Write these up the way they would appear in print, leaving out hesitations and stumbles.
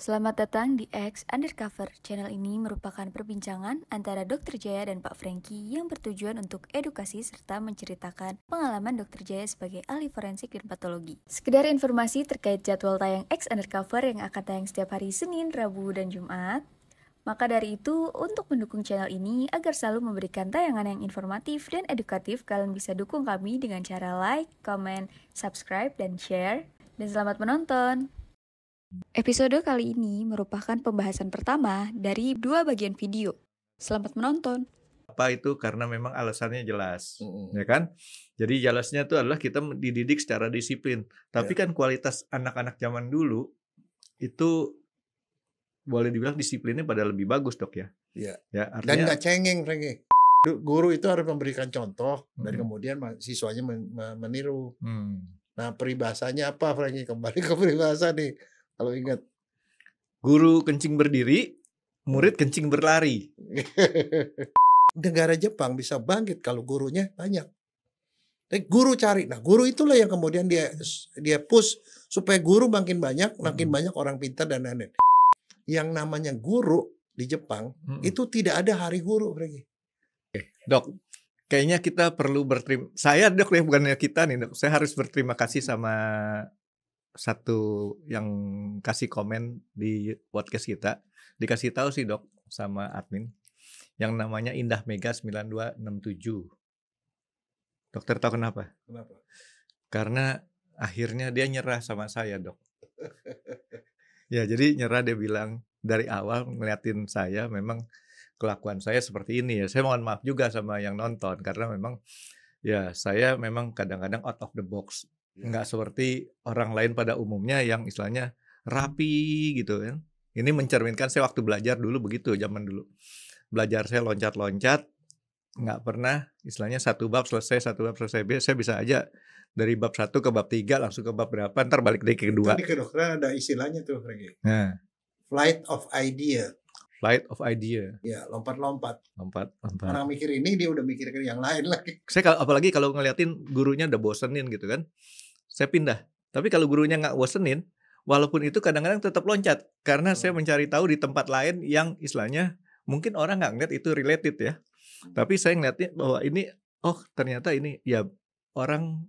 Selamat datang di X Undercover. Channel ini merupakan perbincangan antara Dr. Jaya dan Pak Franky yang bertujuan untuk edukasi serta menceritakan pengalaman Dr. Jaya sebagai ahli forensik dan patologi. Sekedar informasi terkait jadwal tayang X Undercover yang akan tayang setiap hari Senin, Rabu, dan Jumat. Maka dari itu, untuk mendukung channel ini agar selalu memberikan tayangan yang informatif dan edukatif, kalian bisa dukung kami dengan cara like, comment, subscribe, dan share. Dan selamat menonton! Episode kali ini merupakan pembahasan pertama dari 2 bagian video. Selamat menonton. Apa itu karena memang alasannya jelas, ya kan? Jadi jelasnya itu adalah kita dididik secara disiplin. Tapi kan kualitas anak-anak zaman dulu itu boleh dibilang disiplinnya pada lebih bagus, Dok ya. Iya. Ya, Dan artinya nggak cengeng, Franky. Guru itu harus memberikan contoh dan kemudian siswanya meniru. Nah, peribahasanya apa, Franky? Kembali ke peribahasa nih. Kalau ingat, guru kencing berdiri, murid kencing berlari. negara Jepang bisa bangkit kalau gurunya banyak. Tapi guru cari. Nah, guru itulah yang kemudian dia push supaya guru makin banyak orang pintar dan lain-lain. Yang namanya guru di Jepang itu tidak ada hari guru, Franky. Dok, kayaknya kita perlu saya Dok, bukannya kita nih, Dok. Saya harus berterima kasih sama satu yang kasih komen di podcast kita. Dikasih tahu sih, Dok, sama admin. Yang namanya Indah Mega 9267. Dokter tahu kenapa? Kenapa? Karena akhirnya dia nyerah sama saya, Dok. Ya, jadi nyerah, dia bilang dari awal ngeliatin saya memang kelakuan saya seperti ini ya. Saya mohon maaf juga sama yang nonton karena memang ya saya memang kadang-kadang out of the box. Nggak seperti orang lain pada umumnya yang istilahnya rapi gitu kan. Ini mencerminkan saya waktu belajar dulu begitu, zaman dulu. Belajar saya loncat-loncat, nggak pernah istilahnya satu bab selesai. Saya bisa aja dari bab 1 ke bab 3 langsung ke bab berapa, ntar balik dari ke kedua. Di kedokteran ada istilahnya tuh, Franky. Nah, Flight of idea. Flight of idea. Ya, lompat-lompat. Lompat. Orang mikir ini, dia udah mikirkan yang lain lagi. Saya apalagi kalau ngeliatin gurunya udah bosenin gitu kan, saya pindah. Tapi kalau gurunya nggak bosenin, walaupun itu kadang-kadang tetap loncat. Karena saya mencari tahu di tempat lain yang istilahnya mungkin orang nggak ngeliat itu related ya. Tapi saya ngeliatnya bahwa ini, oh ternyata ini ya orang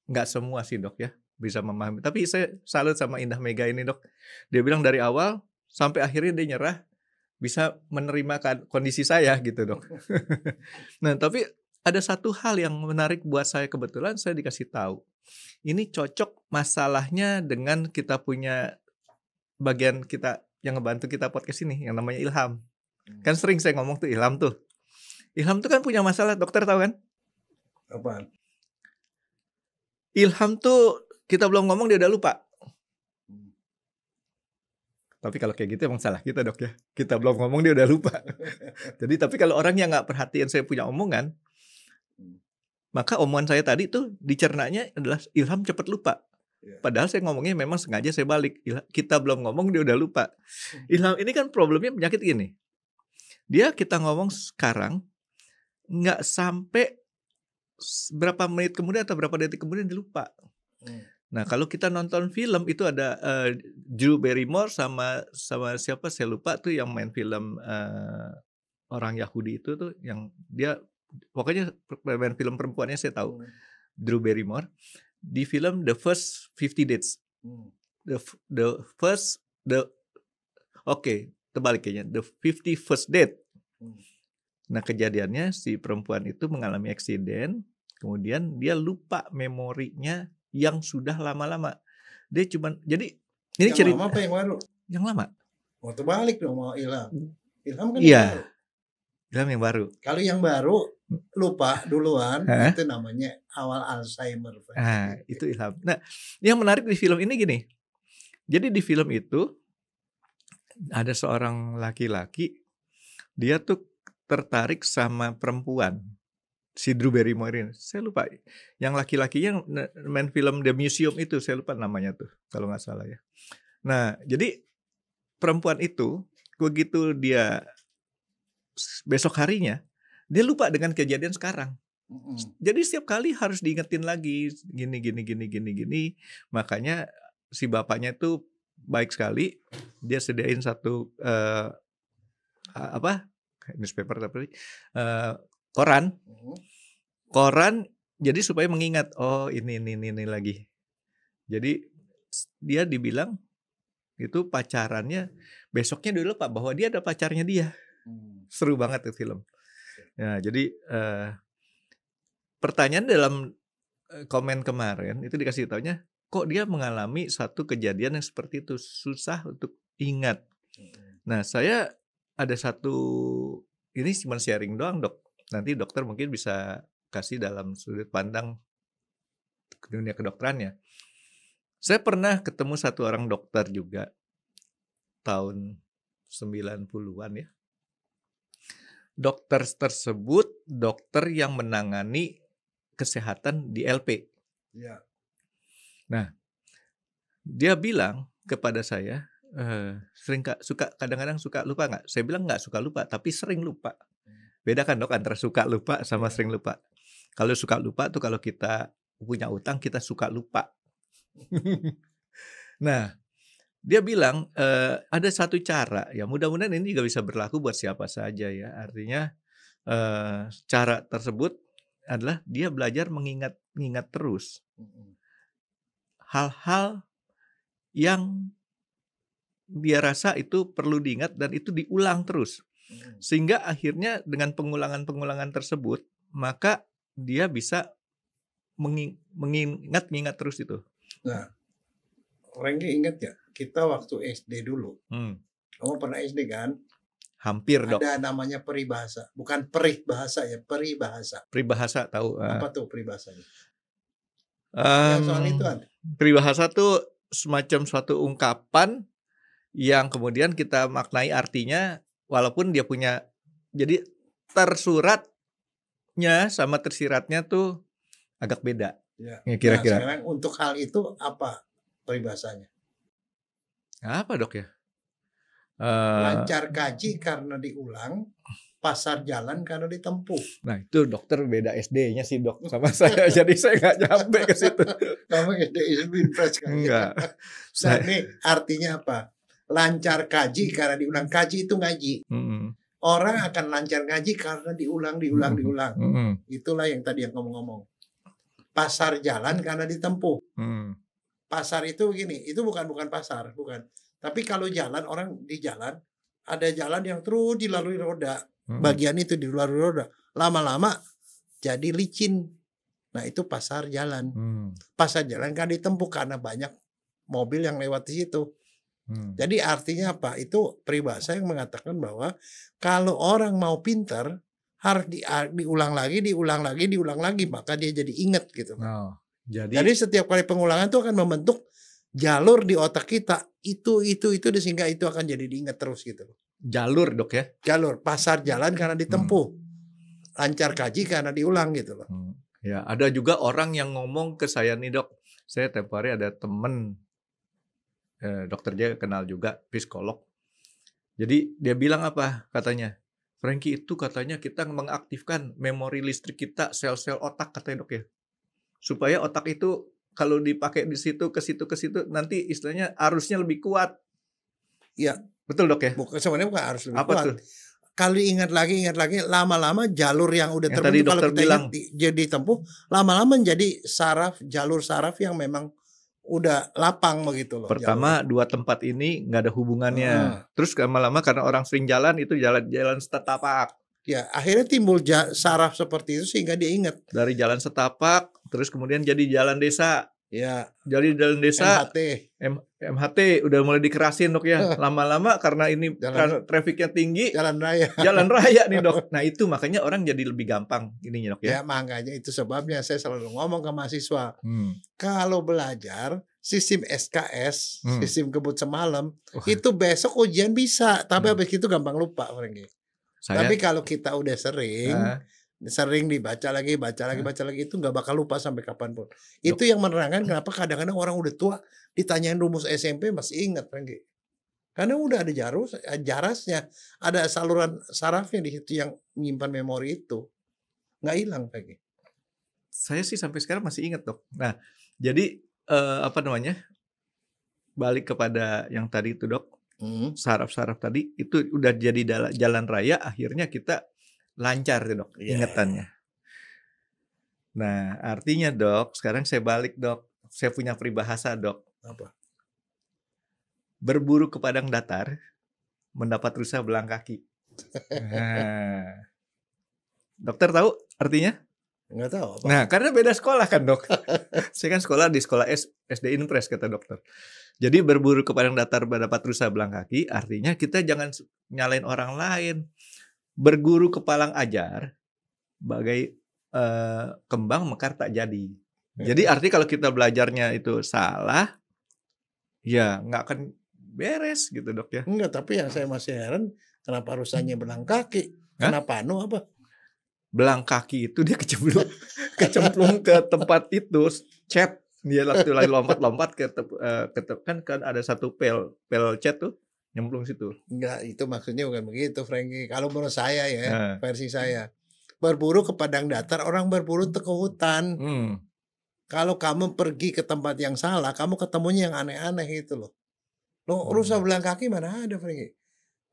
nggak semua sih, Dok ya bisa memahami. Tapi saya salut sama Indah Mega ini, Dok. Dia bilang dari awal sampai akhirnya dia nyerah, bisa menerima kondisi saya gitu, Dok. Nah, tapi ada satu hal yang menarik buat saya, kebetulan saya dikasih tahu. Ini cocok masalahnya dengan kita punya bagian kita yang ngebantu kita podcast ini yang namanya Ilham. Kan sering saya ngomong tuh Ilham tuh. Ilham tuh kan punya masalah, dokter tahu kan? Apaan? Ilham tuh kita belum ngomong dia udah lupa. Tapi kalau kayak gitu emang salah kita, Dok ya. Kita belum ngomong dia udah lupa. Jadi tapi kalau orang yang nggak perhatian saya punya omongan, maka omongan saya tadi tuh dicernanya adalah Ilham cepat lupa. Padahal saya ngomongnya memang sengaja saya balik. Kita belum ngomong dia udah lupa. Ilham ini kan problemnya penyakit gini. Dia kita ngomong sekarang nggak sampai berapa menit kemudian atau berapa detik kemudian dia lupa. Nah, kalau kita nonton film itu ada Drew Barrymore sama siapa saya lupa tuh yang main film orang Yahudi itu tuh yang dia pokoknya main film perempuannya saya tahu. Drew Barrymore di film The First 50 Dates. Terbalik kayaknya. The 51st Date. Nah, kejadiannya si perempuan itu mengalami eksiden, kemudian dia lupa memorinya yang sudah lama-lama. Dia cuman jadi ini yang cerita lama apa yang baru? Yang lama. Oh, terbalik dong mau Ilham. Ilham kan Iya. yang baru. Ilham yang baru. Kalau yang baru lupa duluan, itu namanya awal Alzheimer. Itu Ilham. Nah, yang menarik di film ini gini. Jadi di film itu ada seorang laki-laki, dia tuh tertarik sama perempuan. Si Drew Barrymore ini. Saya lupa. Yang laki-lakinya main film The Museum itu, saya lupa namanya tuh, kalau nggak salah ya. Nah, jadi perempuan itu, begitu dia besok harinya, dia lupa dengan kejadian sekarang. Jadi setiap kali harus diingetin lagi, gini. Makanya si bapaknya itu baik sekali. Dia sediain satu apa newspaper tapi koran. Koran jadi supaya mengingat, oh ini lagi. Jadi dia dibilang itu pacarannya besoknya dulu Pak bahwa dia ada pacarnya dia. Seru banget tuh film. Ya, jadi pertanyaan dalam komen kemarin itu dikasih taunya kok dia mengalami satu kejadian yang seperti itu, susah untuk ingat. Nah, saya ada satu ini cuma sharing doang, Dok. Nanti dokter mungkin bisa kasih dalam sudut pandang dunia kedokterannya. Saya pernah ketemu satu orang dokter juga tahun 90-an ya. Dokter tersebut dokter yang menangani kesehatan di LP. Ya. Nah, dia bilang kepada saya, kadang-kadang suka lupa nggak? Saya bilang nggak suka lupa, tapi sering lupa. Beda kan Dok antara suka lupa sama sering lupa. Kalau suka lupa tuh kalau kita punya utang kita suka lupa. Nah, dia bilang ada satu cara ya mudah-mudahan ini juga bisa berlaku buat siapa saja ya. Artinya cara tersebut adalah dia belajar mengingat terus hal-hal yang dia rasa itu perlu diingat dan itu diulang terus. Sehingga akhirnya dengan pengulangan-pengulangan tersebut maka dia bisa mengingat terus itu. Nah, Rengki ingat ya kita waktu SD dulu. Kamu pernah SD kan? Hampir Dok. Ada namanya peribahasa, bukan peribahasa ya, peribahasa. Peribahasa tahu. Apa tuh peribahasanya? Yang soal itu ada. Peribahasa tuh semacam suatu ungkapan yang kemudian kita maknai artinya walaupun dia punya jadi tersuratnya sama tersiratnya tuh agak beda. Ya. Kira-kira. Nah, sekarang untuk hal itu apa peribahasanya? Apa Dok ya? Lancar gaji karena diulang, pasar jalan karena ditempuh. Nah itu dokter beda SD-nya sih Dok sama saya, jadi saya nggak nyampe ke situ. Kamu SD Isbin Fresh kan? Enggak. Nah ini artinya apa? Lancar gaji karena diulang. Gaji itu ngaji. Orang akan lancar ngaji karena diulang. Itulah yang tadi yang kamu ngomong. Pasar jalan karena ditempuh. Pasar itu begini, itu bukan pasar, bukan. Tapi kalau jalan, orang di jalan, ada jalan yang terus dilalui roda. Bagian itu dilalui roda. Lama-lama jadi licin. Nah itu pasar jalan. Pasar jalan kan ditempuh karena banyak mobil yang lewat di situ. Jadi artinya apa? Itu peribahasa yang mengatakan bahwa kalau orang mau pintar, harus diulang lagi, maka dia jadi ingat gitu. Jadi setiap kali pengulangan itu akan membentuk jalur di otak kita itu sehingga itu akan jadi diingat terus gitu. Jalur Dok ya? Jalur pasar jalan karena ditempuh, lancar gaji karena diulang gitu loh. Ya ada juga orang yang ngomong ke saya nih Dok, saya tempo hari ada temen dokter dia kenal juga psikolog. Jadi dia bilang apa katanya? Frankie itu katanya kita mengaktifkan memori listrik kita, sel-sel otak katanya Dok ya. Supaya otak itu kalau dipakai di situ ke situ nanti istilahnya arusnya lebih kuat. Iya, betul Dok ya? Sebenarnya bukan harus lebih apa kuat. Tuh? Kalau ingat lagi lama-lama jalur yang udah terbentuk kalau kita bilang jadi tempuh lama-lama menjadi jalur saraf yang memang udah lapang begitu loh. Pertama jalur. 2 tempat ini nggak ada hubungannya. Terus lama-lama karena orang sering jalan itu jalan setapak. Ya akhirnya timbul saraf seperti itu sehingga dia ingat. Dari jalan setapak terus kemudian jadi jalan desa. Ya. Jadi jalan desa. MHT udah mulai dikerasin Dok ya. Lama-lama karena ini trafiknya tinggi. Jalan raya. Jalan raya nih Dok. Nah itu makanya orang jadi lebih gampang ininya Dok ya. Ya makanya itu sebabnya saya selalu ngomong ke mahasiswa. Kalau belajar sistem SKS, sistem kebut semalam, itu besok ujian bisa. Tapi habis itu gampang lupa Frankie. Tapi kalau kita udah sering dibaca lagi itu nggak bakal lupa sampai kapanpun. Itu yang menerangkan kenapa kadang-kadang orang udah tua ditanyain rumus SMP masih ingat Frankie. Karena udah ada jarasnya, ada saluran sarafnya di situ yang menyimpan memori itu. Nggak hilang Frankie. Saya sih sampai sekarang masih ingat Dok. Nah, jadi balik kepada yang tadi itu dok, Hmm. saraf-saraf tadi itu udah jadi jalan raya, akhirnya kita lancar tuh dok Iya. ingatannya. Nah artinya dok, sekarang saya balik dok, saya punya peribahasa dok, Apa? berburu ke padang datar, mendapat rusa belang kaki. Nah, dokter tahu artinya? Nggak tahu apa. Nah, karena beda sekolah kan dok. Saya kan sekolah di sekolah SD Impres kata dokter. Jadi berburu ke padang datar mendapat rusa belang kaki, artinya kita jangan nyalain orang lain. Berguru ke palang ajar, bagai kembang mekar tak jadi. Jadi arti kalau kita belajarnya itu salah, ya nggak akan beres gitu dok ya. Enggak, tapi yang saya masih heran kenapa rusanya belang kaki? Hah? Kenapa apa? Belang kaki itu dia kecemplung ke tempat itu, cat. Dia waktu lagi lompat-lompat kan ada satu pel cat tuh nyemplung situ. Enggak, itu maksudnya bukan begitu, Frankie. Kalau menurut saya ya, Nah. versi saya. Berburu ke padang datar, orang berburu ke hutan. Kalau kamu pergi ke tempat yang salah, kamu ketemunya yang aneh-aneh gitu loh. Rusa belang kaki mana ada, Frankie?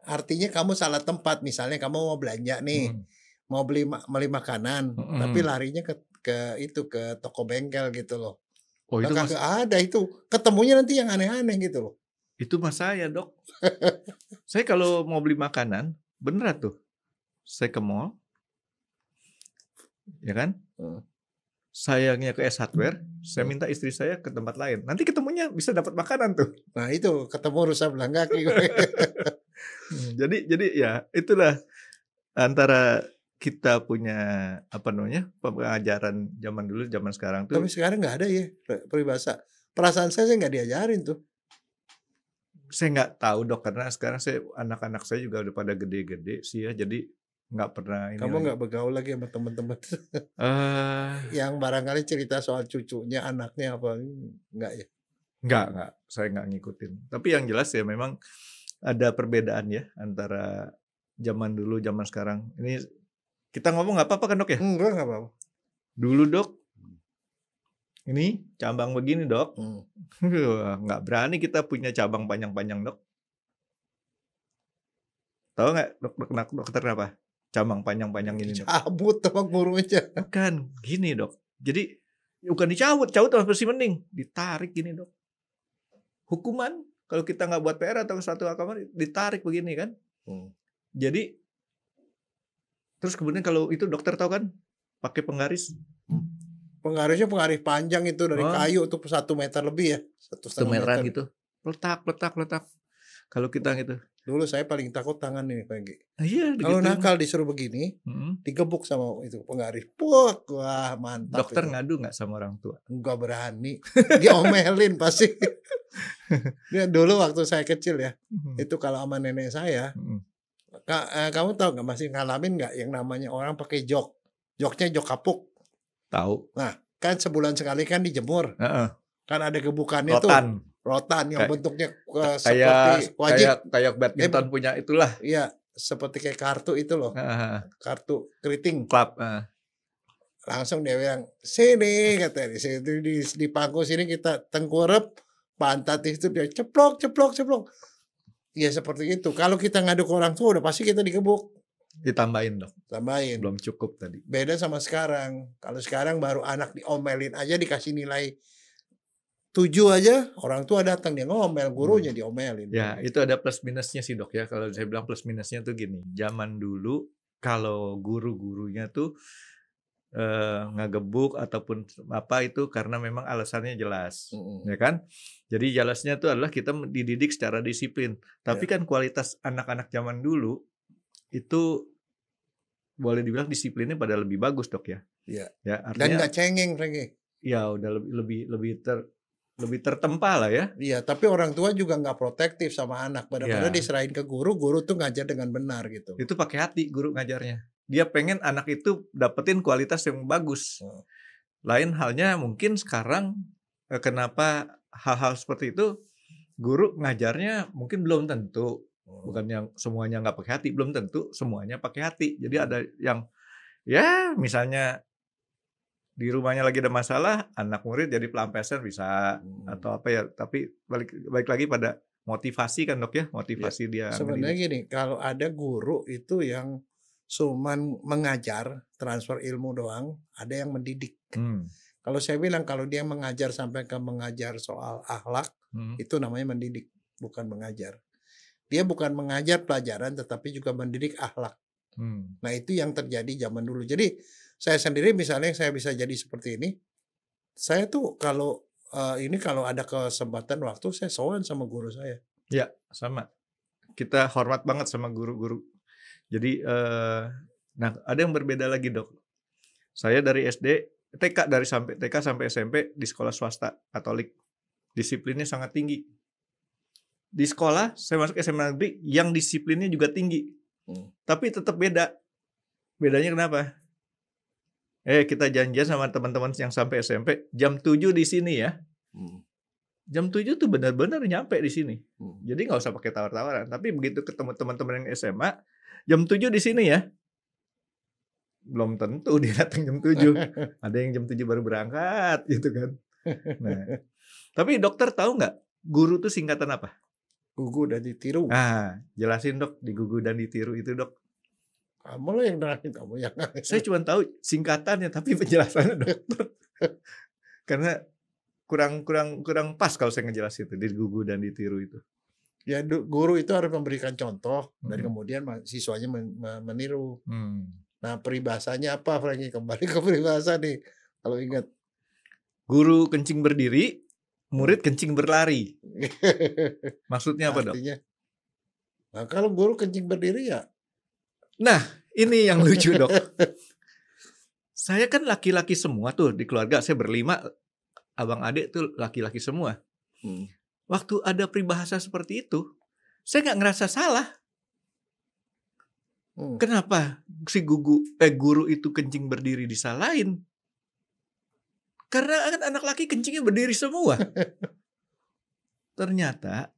Artinya kamu salah tempat. Misalnya kamu mau belanja nih, mau beli makanan, tapi larinya ke toko bengkel gitu loh. Oh itu Kagak ada itu. Ketemunya nanti yang aneh-aneh gitu loh. Itu mas saya dok. Saya kalau mau beli makanan, beneran tuh. Saya ke mall, ya kan? Sayangnya ke S Hardware, saya minta istri saya ke tempat lain. Nanti ketemunya bisa dapat makanan tuh. Nah itu ketemu rusa belang kaki. Jadi ya itulah antara kita punya pengajaran zaman dulu zaman sekarang tuh. Tapi sekarang nggak ada ya peribahasa. Perasaan saya nggak diajarin tuh. Saya nggak tahu dok, karena sekarang anak-anak saya juga udah pada gede-gede sih ya, jadi nggak pernah ini. Kamu nggak bergaul lagi sama teman-teman yang barangkali cerita soal cucunya, anaknya apa? Nggak ya? Nggak, saya nggak ngikutin. Tapi yang jelas ya memang ada perbedaan ya antara zaman dulu zaman sekarang. Ini kita ngomong nggak apa-apa kan dok ya? Enggak apa-apa. Dulu dok, ini cabang begini dok, nggak berani kita punya cabang panjang-panjang dok. Tahu nggak dokter kenapa? Cabang panjang-panjang ini dok. Cabut sama gurunya. Bukan, gini dok. Jadi bukan dicabut masih mending, ditarik gini dok. Hukuman kalau kita nggak buat PR atau suatu kamar ditarik begini kan. Jadi terus kemudian kalau itu dokter tahu kan pakai penggaris. Penggarisnya penggaris panjang itu dari kayu untuk 1 meter lebih ya. 1,5 meteran meter gitu. Letak. Kalau kita gitu. Dulu saya paling takut tangan nih Penggi. Iya, kalau nakal disuruh begini, digebuk sama itu penggaris. Wah, mantap. Dokter itu. ngadu nggak sama orang tua? Enggak berani. Diomelin pasti. Dia dulu waktu saya kecil ya, itu kalau sama nenek saya, kamu tahu nggak, masih ngalamin nggak yang namanya orang pakai jok? Joknya jok kapuk. Tahu. Nah, kan sebulan sekali kan dijemur. Kan ada gebukannya rotan yang bentuknya seperti wajib kayak badminton punya itulah. Iya, seperti kayak kartu itu loh. Kartu keriting. Klub. Langsung dia bilang, "Sini," katanya. Di pangku sini kita tengkurap, pantat itu dia ceplok. Ya seperti itu. Kalau kita ngadu ke orang tua udah pasti kita digebuk. Ditambahin dong. Tambahin. Belum cukup tadi. Beda sama sekarang. Kalau sekarang baru anak diomelin aja dikasih nilai 7 aja, orang tua datang dia ngomel, gurunya diomelin. Ya, itu ada plus minusnya sih dok ya. Kalau saya bilang plus minusnya tuh gini. Zaman dulu kalau guru-gurunya tuh ngegebuk ataupun apa itu karena memang alasannya jelas, ya kan? Jadi jelasnya itu adalah kita dididik secara disiplin. Tapi kan kualitas anak-anak zaman dulu itu boleh dibilang disiplinnya pada lebih bagus dok ya. Iya. Ya, artinya, dan nggak cengeng, Franky. Ya udah lebih tertempa lah ya. Iya, tapi orang tua juga nggak protektif sama anak. Padahal diserahin ke guru tuh ngajar dengan benar gitu. Itu pakai hati guru ngajarnya. Dia pengen anak itu dapetin kualitas yang bagus. Lain halnya mungkin sekarang kenapa hal-hal seperti itu guru ngajarnya mungkin belum tentu. Bukan yang semuanya nggak pakai hati, belum tentu semuanya pakai hati. Jadi ada yang ya misalnya di rumahnya lagi ada masalah, anak murid jadi pelampiasan bisa atau apa ya. Tapi balik lagi pada motivasi kan dok ya, motivasi dia. Sebenarnya gini, kalau ada guru itu yang cuman mengajar, transfer ilmu doang, ada yang mendidik. Kalau saya bilang kalau dia mengajar sampai ke mengajar soal akhlak, itu namanya mendidik, bukan mengajar. Dia bukan mengajar pelajaran, tetapi juga mendidik akhlak. Nah itu yang terjadi zaman dulu. Jadi saya sendiri misalnya saya bisa jadi seperti ini. Saya tuh kalau kalau ada kesempatan waktu saya sowan sama guru saya. Ya sama. Kita hormat banget sama guru-guru. Jadi nah ada yang berbeda lagi dok. Saya dari TK sampai SMP di sekolah swasta Katolik. Disiplinnya sangat tinggi. Di sekolah saya masuk SMA negeri yang disiplinnya juga tinggi. Tapi tetap beda. Bedanya kenapa? Kita janjian sama teman-teman yang sampai SMP jam 7 di sini ya. Jam 7 tuh benar-benar nyampe di sini. Jadi nggak usah pakai tawar-tawaran. Tapi begitu ketemu teman-teman yang SMA, jam 7 di sini ya. Belum tentu dia datang jam 7. Ada yang jam 7 baru berangkat gitu kan. Nah, tapi dokter tahu nggak guru tuh singkatan apa? Gugu dan ditiru. Jelasin dok, digugu dan ditiru itu dok. Kamu lah yang nerangin, kamu yang Saya cuma tahu singkatannya, tapi penjelasannya dokter. Karena kurang pas kalau saya ngejelasin itu, digugu dan ditiru itu. Ya guru itu harus memberikan contoh dan kemudian siswanya meniru. Nah peribahasanya apa Franky? Kembali ke peribahasa nih. Kalau ingat. Guru kencing berdiri, murid kencing berlari. Maksudnya apa dok? Artinya, nah kalau guru kencing berdiri ya. Nah ini yang lucu dok. Saya kan laki-laki semua tuh di keluarga. Saya berlima, abang adik tuh laki-laki semua. Waktu ada peribahasa seperti itu, saya nggak ngerasa salah. Kenapa si guru itu kencing berdiri disalahin? Karena kan anak laki kencingnya berdiri semua. Ternyata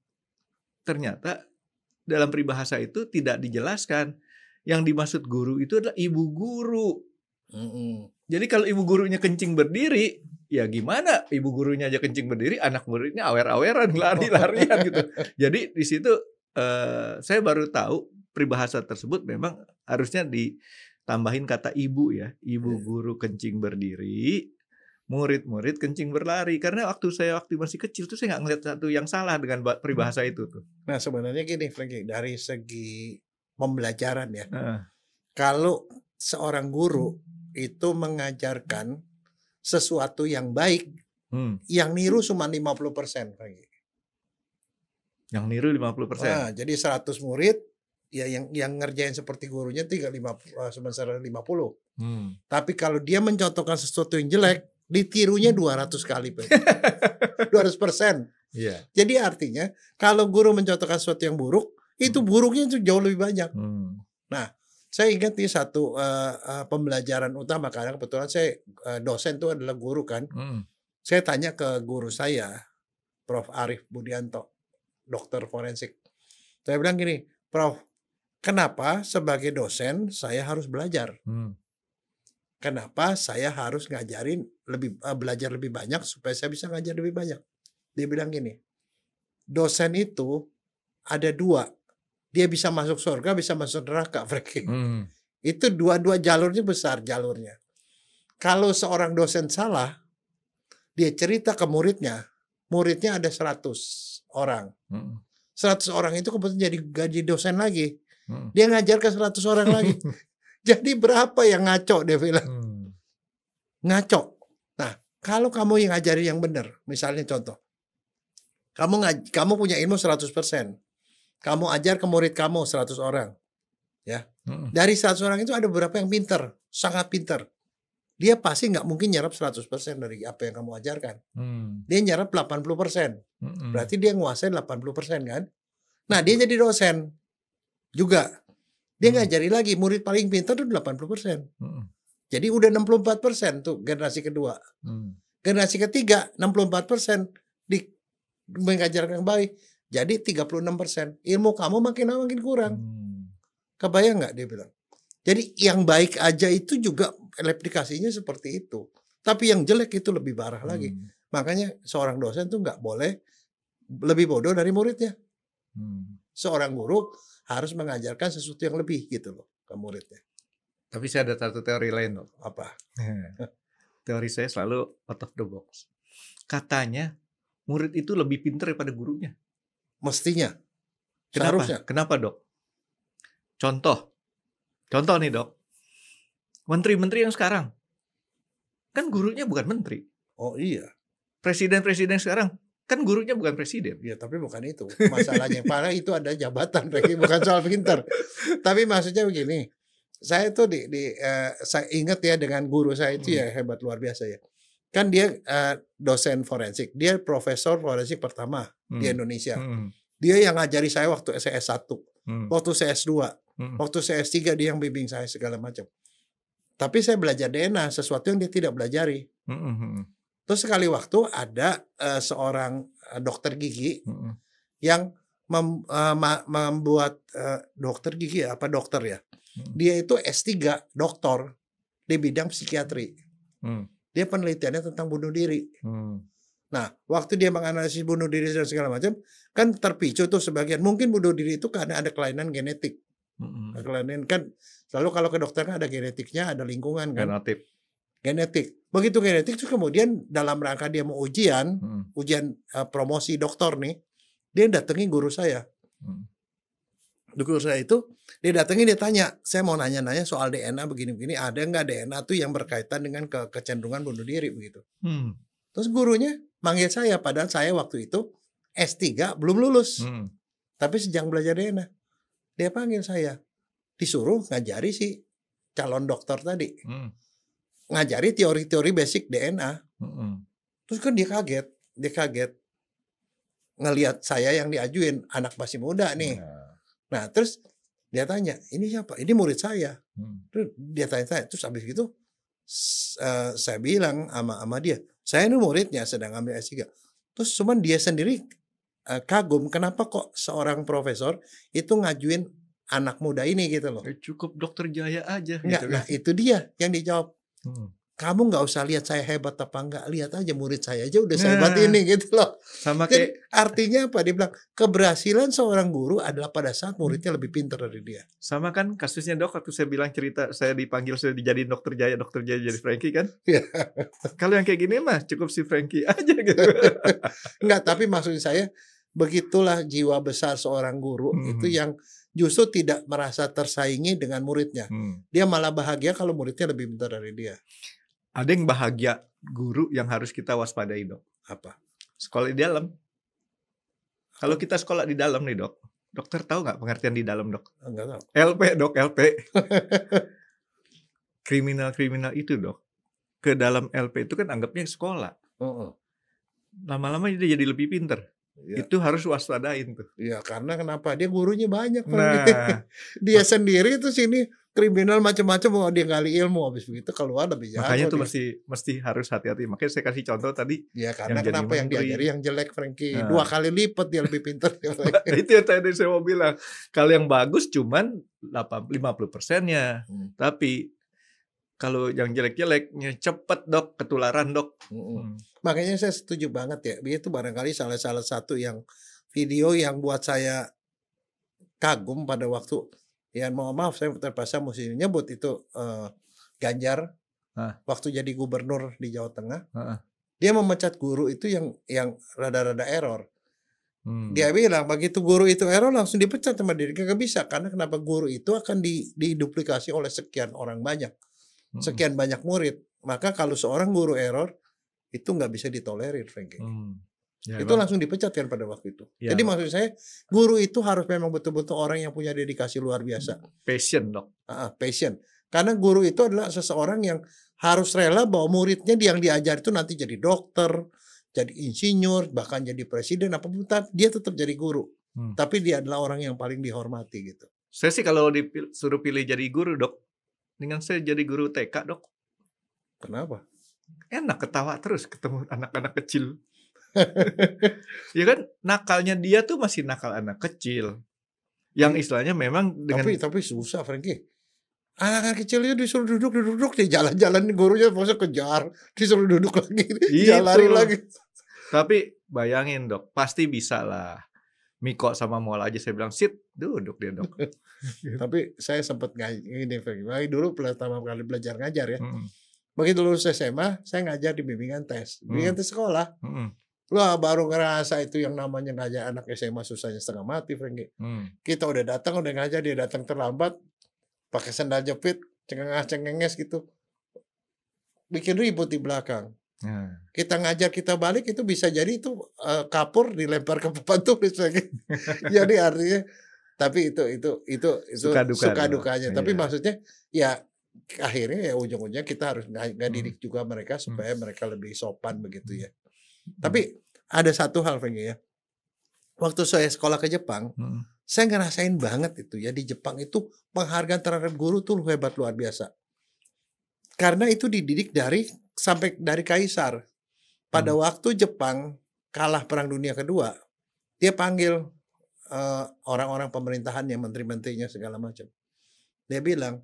dalam peribahasa itu tidak dijelaskan. Yang dimaksud guru itu adalah ibu guru. Jadi kalau ibu gurunya kencing berdiri, ya gimana? Ibu gurunya aja kencing berdiri, anak muridnya awer-aweran, lari-larian gitu. Jadi di situ saya baru tahu peribahasa tersebut memang harusnya ditambahin kata ibu ya. Ibu guru kencing berdiri, murid-murid kencing berlari. Karena waktu masih kecil tuh saya nggak ngeliat satu yang salah dengan peribahasa itu tuh. Nah sebenarnya gini Franky, dari segi pembelajaran ya. Kalau seorang guru itu mengajarkan sesuatu yang baik, yang niru cuma 50%. Yang niru 50%. Nah, jadi 100 murid, ya yang ngerjain seperti gurunya 50. Tapi kalau dia mencontohkan sesuatu yang jelek, ditirunya 200 kali. 200%. Yeah. Jadi artinya kalau guru mencontohkan sesuatu yang buruk, itu buruknya itu jauh lebih banyak. Nah, saya ingat nih satu pembelajaran utama karena kebetulan saya dosen itu adalah guru kan. Saya tanya ke guru saya, Prof. Arif Budianto, dokter forensik. Saya bilang gini, Prof, kenapa sebagai dosen saya harus belajar? Kenapa saya harus belajar lebih banyak supaya saya bisa ngajar lebih banyak? Dia bilang gini, dosen itu ada dua. Dia bisa masuk surga, bisa masuk neraka, Franky. Itu dua-dua jalurnya besar jalurnya. Kalau seorang dosen salah, dia cerita ke muridnya ada 100 orang. 100 orang itu kebetulan jadi gaji dosen lagi. Dia ngajar ke 100 orang lagi. Jadi berapa yang ngaco dia bilang. Ngaco. Nah, kalau kamu yang ngajari yang benar, misalnya contoh. Kamu punya ilmu 100%. Kamu ajar ke murid kamu 100 orang. Ya. Dari 100 orang itu ada beberapa yang pinter, sangat pinter. Dia pasti nggak mungkin nyerap 100% dari apa yang kamu ajarkan. Dia nyerap 80%. Berarti dia nguasain 80% kan? Nah, dia jadi dosen juga. Dia ngajari lagi murid paling pintar itu 80%. Jadi udah 64% tuh generasi kedua. Generasi ketiga 64% mengajarkan yang baik. Jadi 36%. Ilmu kamu makin lama makin kurang. Kebayang nggak dia bilang? Jadi yang baik aja itu juga aplikasinya seperti itu. Tapi yang jelek itu lebih parah lagi. Makanya seorang dosen tuh nggak boleh lebih bodoh dari muridnya. Seorang guru harus mengajarkan sesuatu yang lebih gitu loh ke muridnya. Tapi saya ada satu teori lain loh. Apa? Teori saya selalu out of the box. Katanya murid itu lebih pintar daripada gurunya. Mestinya. Kenapa? Seharusnya. Kenapa, Dok? Contoh nih, Dok. Menteri-menteri yang sekarang kan gurunya bukan menteri. Oh iya. Presiden-presiden sekarang kan gurunya bukan presiden. Ya tapi bukan itu masalahnya. Padahal itu ada jabatan, bukan soal pintar. Tapi maksudnya begini. Saya tuh saya ingat ya dengan guru saya itu ya hebat luar biasa ya. Kan dia dosen forensik. Dia profesor forensik pertama di Indonesia. Dia yang ngajari saya waktu saya S1, waktu saya S2, waktu saya S3 dia yang bimbing saya segala macam. Tapi saya belajar DNA, sesuatu yang dia tidak belajari. Terus sekali waktu ada seorang dokter gigi yang membuat dokter gigi dokter ya. Dia itu S3 doktor di bidang psikiatri. Dia penelitiannya tentang bunuh diri. Nah, waktu dia menganalisis bunuh diri dan segala macam, kan terpicu tuh sebagian. Mungkin bunuh diri itu karena ada kelainan genetik. Kelainan kan selalu kalau ke dokter kan ada genetiknya, ada lingkungan kan. Genetik. Begitu genetik itu kemudian dalam rangka dia mau ujian promosi dokter nih, dia datangi guru saya. Guru saya itu dia datangi, dia tanya, saya mau nanya-nanya soal DNA begini-begini, ada nggak DNA tuh yang berkaitan dengan kecenderungan bunuh diri begitu. Terus gurunya manggil saya, padahal saya waktu itu S3 belum lulus. Tapi sejak belajar DNA. Dia panggil saya. Disuruh ngajari si calon dokter tadi. Ngajari teori-teori basic DNA. Terus kan dia kaget. Ngelihat saya yang diajuin, anak masih muda nih. Nah terus dia tanya, ini siapa? Ini murid saya. Terus dia tanya-tanya. Terus habis gitu saya bilang sama dia, saya ini muridnya sedang ambil S3. Terus cuman dia sendiri kagum kenapa kok seorang profesor itu ngajuin anak muda ini gitu loh. Cukup dokter Jaya aja. Enggak, gitu kan. nah itu dia yang dijawab. Kamu nggak usah lihat saya hebat apa enggak, lihat aja murid saya aja udah sehebat ini gitu loh. Sama Jadi, kayak artinya apa? Dia bilang keberhasilan seorang guru adalah pada saat muridnya lebih pintar dari dia. sama kan kasusnya Dok, waktu saya bilang cerita saya dipanggil sudah dijadiin dokter Jaya jadi Frankie kan. Kalau yang kayak gini mah cukup si Frankie aja gitu. Enggak, tapi maksud saya begitulah jiwa besar seorang guru itu yang justru tidak merasa tersaingi dengan muridnya. Dia malah bahagia kalau muridnya lebih pintar dari dia. Ada yang bahagia guru yang harus kita waspadai, Dok. Apa? Sekolah di dalam. Kalau kita sekolah di dalam nih, Dok. Dokter tahu nggak pengertian di dalam, Dok? Enggak tahu. LP, Dok, LP. Kriminal-kriminal itu, Dok. Ke dalam LP itu kan anggapnya sekolah. Lama-lama dia jadi lebih pintar. Ya. Itu harus waspadain tuh. Iya, karena kenapa? Dia gurunya banyak. Nah, dia sendiri tuh sini kriminal macam-macam, mau dia gali ilmu, habis begitu keluar lebih jago. Makanya tuh mesti harus hati-hati. Makanya saya kasih contoh tadi. Ya karena yang kenapa yang diajari yang jelek Frankie? Nah. 2 kali lipat dia lebih pintar. Itu yang tadi saya mau bilang. Kalau yang bagus cuman 50%-nya. Tapi kalau yang jelek-jeleknya cepet, Dok, ketularan, Dok. Makanya saya setuju banget ya. Itu barangkali salah satu yang video yang buat saya kagum pada waktu, ya mohon maaf saya terpaksa mesti nyebut itu Ganjar waktu jadi gubernur di Jawa Tengah. Dia memecat guru itu yang rada-rada error. Dia bilang begitu guru itu error langsung dipecat sama dia. Gak bisa, karena kenapa guru itu akan diduplikasi oleh sekian orang banyak. Sekian banyak murid. Maka kalau seorang guru error itu nggak bisa ditolerir, Frankie. Ya, itu langsung dipecat kan pada waktu itu. Ya, jadi maksud saya guru itu harus memang betul-betul orang yang punya dedikasi luar biasa. Passion, Dok. Passion. Karena guru itu adalah seseorang yang harus rela bahwa muridnya yang diajar itu nanti jadi dokter, jadi insinyur, bahkan jadi presiden apapun, dia tetap jadi guru. Tapi dia adalah orang yang paling dihormati gitu. Saya sih kalau disuruh pilih jadi guru, Dok, dengan saya jadi guru TK, Dok. Kenapa? Enak ketawa terus ketemu anak-anak kecil. Ya kan nakalnya dia tuh masih nakal anak kecil. Yang istilahnya memang dengan tapi susah, Frankie. Anak kecil itu disuruh duduk di jalan-jalan, gurunya maksudnya kejar, disuruh duduk lagi, Itu. lari lagi. Tapi bayangin dok, pasti bisa lah. Miko sama Mola aja saya bilang sit, duduk dia dok. Tapi saya sempat ini dulu pertama kali belajar ngajar ya. Mm, Begitu lulus SMA, saya ngajar di bimbingan tes sekolah. mm, Wah, baru ngerasa itu yang namanya ngajar anak SMA susahnya setengah mati, Franky. Kita udah datang, udah ngajar, dia datang terlambat, pakai sandal jepit, cengenges gitu, bikin ribut di belakang. Nah, Kita ngajar, kita balik, itu bisa jadi itu kapur dilempar ke papan tulis lagi. Jadi artinya, tapi itu suka dukanya. Tapi Iya. maksudnya ya akhirnya ya ujung-ujungnya kita harus ngadidik juga mereka supaya mereka lebih sopan begitu ya. Tapi ada satu hal Franky ya. Waktu saya sekolah ke Jepang, saya ngerasain banget itu ya, di Jepang itu penghargaan terhadap guru tuh hebat luar biasa. Karena itu dididik dari kaisar. Pada waktu Jepang kalah Perang Dunia Kedua, dia panggil orang-orang pemerintahannya, menteri-menterinya segala macam. Dia bilang,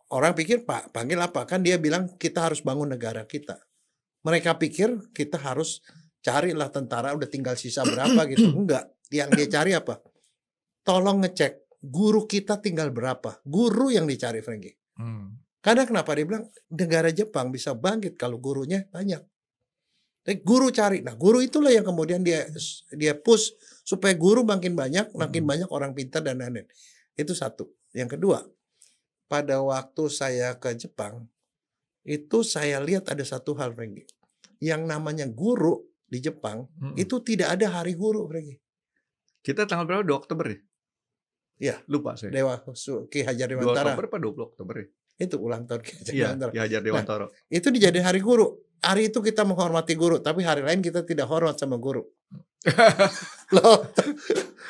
orang pikir Pak panggil apa? Kan dia bilang kita harus bangun negara kita. Mereka pikir kita harus carilah tentara, udah tinggal sisa berapa gitu. Enggak, yang dia cari apa? Tolong ngecek guru kita tinggal berapa. Guru yang dicari Franky. Karena kenapa dia bilang negara Jepang bisa bangkit kalau gurunya banyak. Jadi guru cari. Nah, guru itulah yang kemudian dia push supaya guru makin banyak orang pintar dan lain-lain. Itu satu. Yang kedua, pada waktu saya ke Jepang, itu saya lihat ada satu hal, Franky. Yang namanya guru di Jepang, itu tidak ada hari guru, Franky. Kita tanggal berapa? 2 Oktober ya? Iya. Lupa saya. Ki Hajar 2 Dewantara. Oktober apa 20 Oktober ya? Itu ulang tahun Ki Hajar Iya, Dewantara. Ki Hajar Dewantara. Itu dijadiin hari guru. Hari itu kita menghormati guru, tapi hari lain kita tidak hormat sama guru. Loh,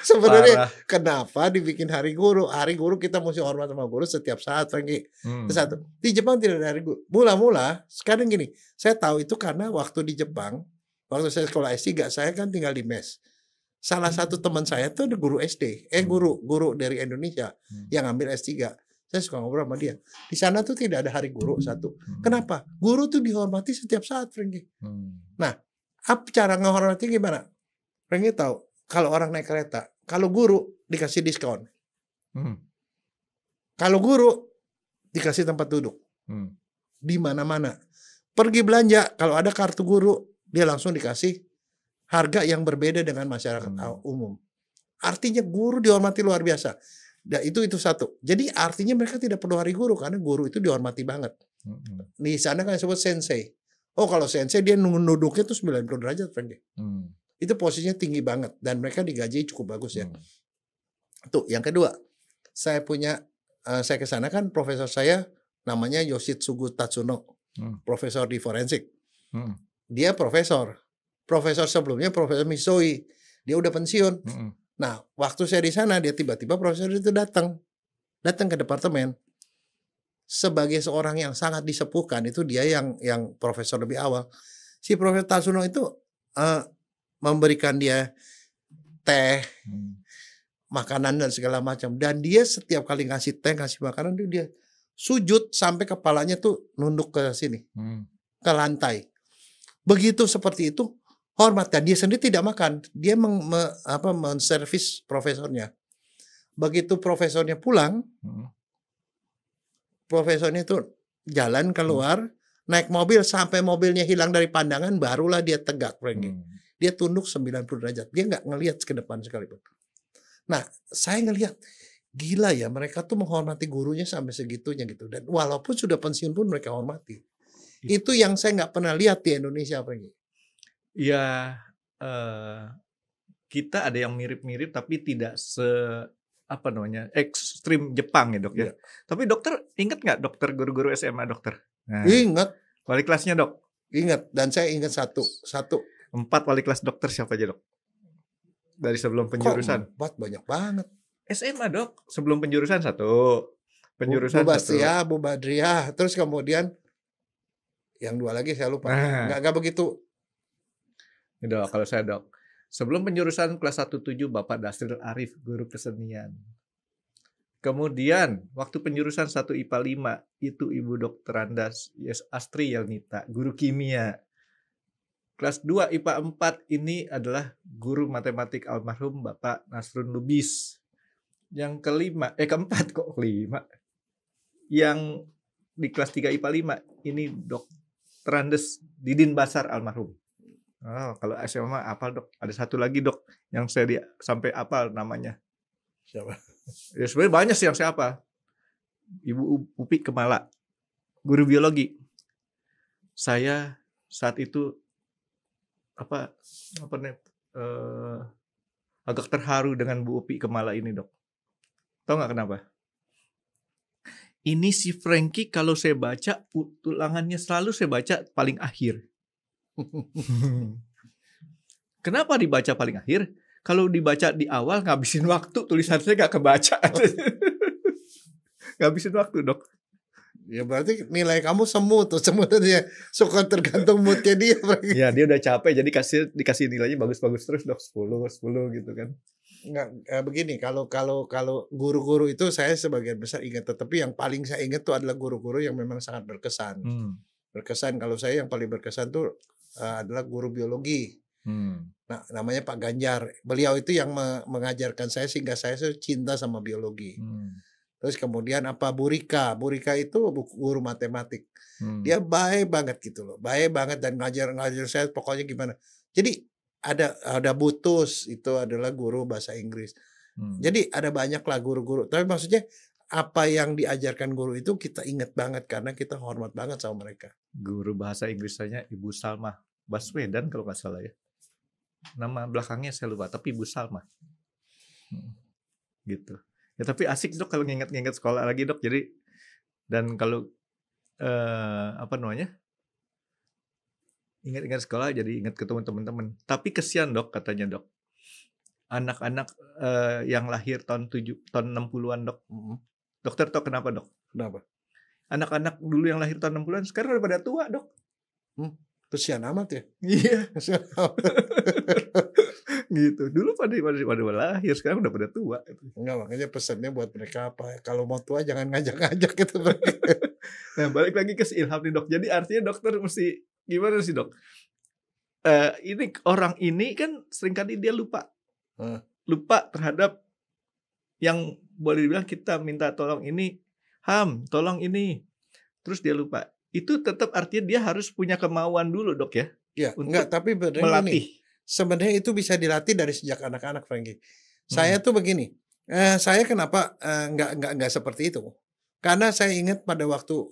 sebenarnya kenapa dibikin hari guru? Hari guru kita mesti hormat sama guru setiap saat, Franky. Itu satu. Di Jepang tidak ada hari guru. Mula-mula, sekarang gini, saya tahu itu karena waktu di Jepang, waktu saya sekolah S3, saya kan tinggal di mes. Salah satu teman saya tuh ada guru SD, guru dari Indonesia yang ambil S3. Saya suka ngobrol sama dia. Di sana tuh tidak ada hari guru satu. Kenapa? Guru tuh dihormati setiap saat, Franky. Nah, cara menghormati gimana? Franky tahu, kalau orang naik kereta, kalau guru dikasih diskon. Kalau guru dikasih tempat duduk. Di mana-mana. Pergi belanja, kalau ada kartu guru, dia langsung dikasih harga yang berbeda dengan masyarakat umum. Artinya guru dihormati luar biasa. Nah, itu satu. Jadi artinya mereka tidak perlu hari guru karena guru itu dihormati banget. Di sana kan disebut sensei. Oh, kalau sensei dia nunduknya tuh 90 derajat, Franky. Itu posisinya tinggi banget dan mereka digaji cukup bagus ya. Tuh, yang kedua. Saya ke sana kan profesor saya namanya Yoshitsugu Tatsuno. Profesor di forensik. Dia profesor. Profesor sebelumnya Profesor Misoi. Dia udah pensiun. Nah, waktu saya di sana, dia tiba-tiba profesor itu datang ke departemen. Sebagai seorang yang sangat disepuhkan, itu dia yang profesor lebih awal. Si Profesor Tatsuno itu memberikan dia teh, makanan dan segala macam. Dan dia setiap kali ngasih teh, ngasih makanan, dia sujud sampai kepalanya tuh nunduk ke sini, ke lantai. Begitu seperti itu. Hormat, dan dia sendiri tidak makan. Dia menservis profesornya. Begitu profesornya pulang, profesornya itu jalan keluar, naik mobil sampai mobilnya hilang dari pandangan, barulah dia tegak, Franky. Dia tunduk 90 derajat. Dia nggak ngelihat ke depan sekalipun. Nah, saya ngelihat, gila ya, mereka tuh menghormati gurunya sampai segitunya gitu. Dan walaupun sudah pensiun pun mereka hormati. Itu yang saya nggak pernah lihat di Indonesia, Franky. Ya, kita ada yang mirip-mirip tapi tidak ekstrim Jepang ya dok ya. Tapi dokter ingat nggak dokter guru-guru SMA dokter? Nah, ingat. Wali kelasnya dok? Ingat, dan saya ingat satu. 4 wali kelas dokter siapa aja dok? Dari sebelum penjurusan? 4 banyak banget. SMA dok, sebelum penjurusan 1. Penjurusan Bu Bastia, Bu Badriah, terus kemudian yang 2 lagi saya lupa. Nggak begitu. Dok, kalau saya dok, sebelum penjurusan kelas 1-7 Bapak Dasril Arif, guru kesenian. Kemudian waktu penjurusan 1 IPA 5 itu Ibu Dr. Andas Astri Yelnita, guru kimia. Kelas 2 IPA 4 ini adalah guru matematik almarhum Bapak Nasrun Lubis. Yang keempat kok kelima. Yang di kelas 3 IPA 5 ini Dr. Andes Didin Basar almarhum. Oh, kalau SMA apal Dok. Ada satu lagi Dok yang saya sampai apal namanya. Siapa? Ya sebenarnya banyak sih yang saya hafal. Ibu Upi Kemala, guru biologi. Saya saat itu agak terharu dengan Bu Upi Kemala ini Dok. Tahu nggak kenapa? Ini si Frankie kalau saya baca ulangannya selalu saya baca paling akhir. Kenapa dibaca paling akhir? Kalau dibaca di awal ngabisin waktu, tulisan saya nggak kebaca. Ngabisin waktu Dok. Ya berarti nilai kamu semu tuh sebenarnya suka tergantung moodnya dia. Ya dia udah capek jadi dikasih nilainya bagus-bagus terus Dok 10 gitu kan. Enggak begini, kalau guru-guru itu saya sebagian besar ingat, tetapi yang paling saya ingat tuh adalah guru-guru yang memang sangat berkesan. Berkesan kalau saya yang paling berkesan tuh adalah guru biologi. Nah, namanya Pak Ganjar. Beliau itu yang mengajarkan saya sehingga saya cinta sama biologi. Terus kemudian Bu Rika. Bu Rika itu guru matematik. Dia baik banget gitu loh. Baik banget dan ngajar saya pokoknya gimana. Jadi ada Butus itu adalah guru bahasa Inggris. Jadi ada banyak lah guru-guru. Tapi maksudnya apa yang diajarkan guru itu kita ingat banget karena kita hormat banget sama mereka. Guru bahasa Inggrisnya Ibu Salma Baswedan kalau nggak salah ya. Nama belakangnya saya lupa, tapi Ibu Salma. Gitu. Ya tapi asik Dok kalau nginget-nginget sekolah lagi Dok. Jadi dan kalau ingat-ingat sekolah jadi ingat ketemu teman-teman. Tapi kesian Dok katanya Dok. Anak-anak yang lahir tahun 60-an Dok. Dokter tahu kenapa Dok? Kenapa? Anak-anak dulu yang lahir tahun 60-an sekarang udah pada tua Dok. Kesian amat ya. Iya. Gitu. Dulu pada lahir, sekarang udah pada tua. Enggak, makanya pesannya buat mereka apa? Kalau mau tua jangan ngajak-ngajak gitu. Nah, balik lagi ke si Ilham nih Dok. Jadi artinya dokter mesti gimana sih Dok? Ini orang ini kan seringkali dia lupa. Lupa terhadap yang boleh dibilang kita minta tolong ini, tolong ini. Terus dia lupa. Itu tetap artinya dia harus punya kemauan dulu Dok ya. Ya, enggak, tapi melatih. Sebenarnya itu bisa dilatih dari sejak anak-anak, Frankie. Saya tuh begini, saya kenapa enggak seperti itu? Karena saya ingat pada waktu